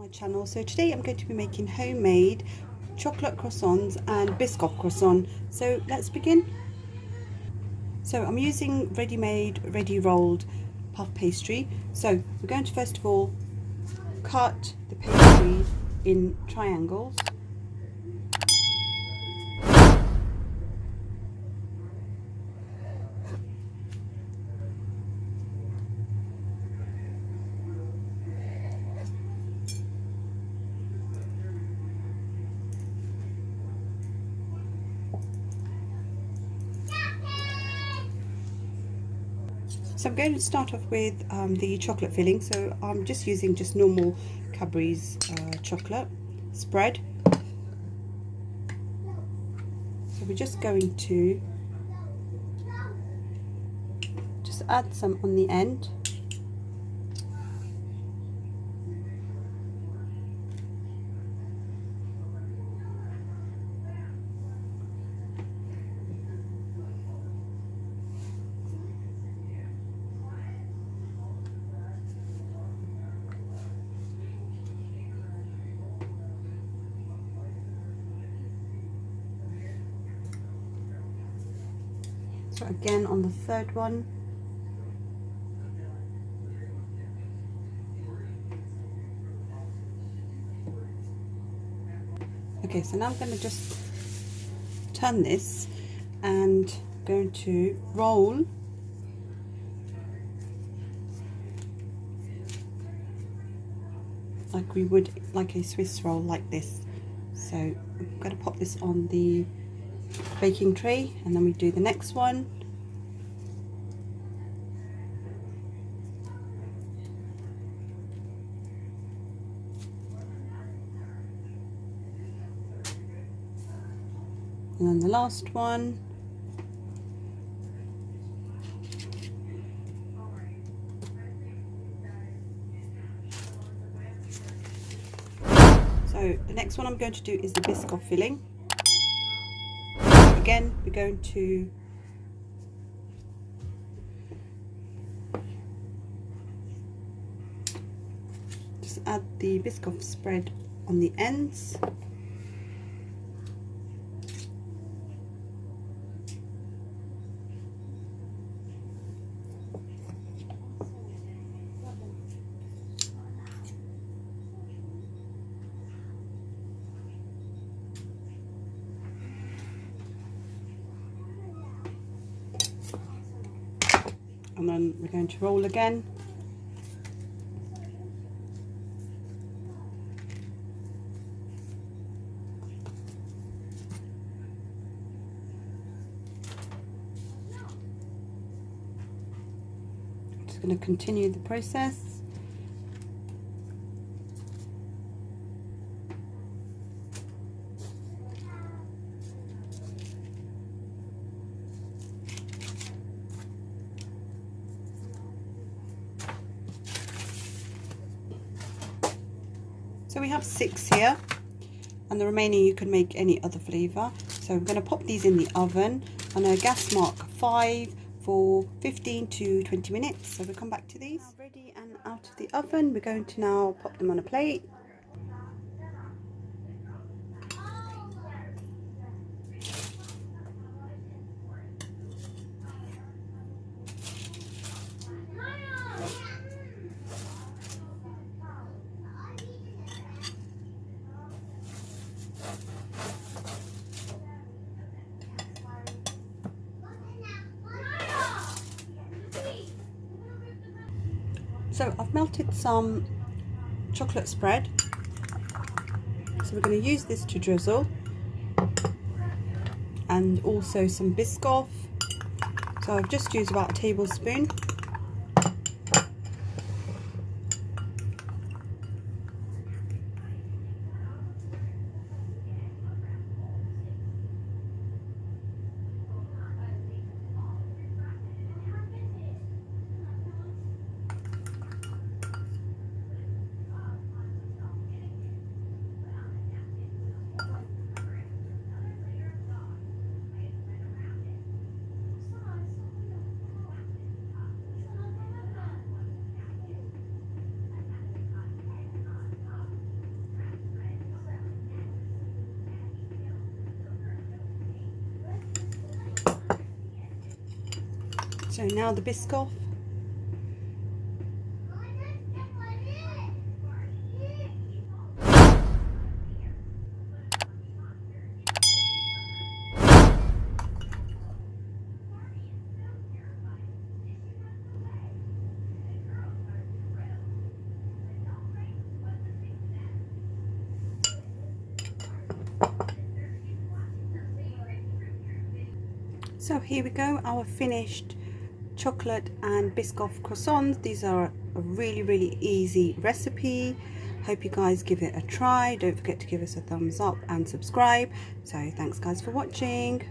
my channel. So today I'm going to be making homemade chocolate croissants and Biscoff croissant. So let's begin. So I'm using ready-made, ready-rolled puff pastry. So we're going to first of all cut the pastry in triangles. So I'm going to start off with the chocolate filling. So I'm just using normal Cadbury's chocolate spread. So we're just going to add some on the end. So again on the third one. Okay, so now I'm going to just turn this and going to roll like we would like a Swiss roll, like this. So I'm going to pop this on the baking tray and then we do the next one. And then the last one. So the next one I'm going to do is the Biscoff filling. So again, we're going to just add the Biscoff spread on the ends. And then we're going to roll again. I'm just going to continue the process. So we have 6 here, and the remaining you can make any other flavour. So we're going to pop these in the oven on a gas mark 5 for 15 to 20 minutes. So we'll come back to these. Now ready and out of the oven, we're going to now pop them on a plate. So I've melted some chocolate spread, so we're going to use this to drizzle, and also some Biscoff. So I've just used about a tablespoon. So now the Biscoff. So here we go, our finished chocolate and Biscoff croissants. These are a really easy recipe. Hope you guys give it a try. Don't forget to give us a thumbs up and subscribe. So thanks guys for watching.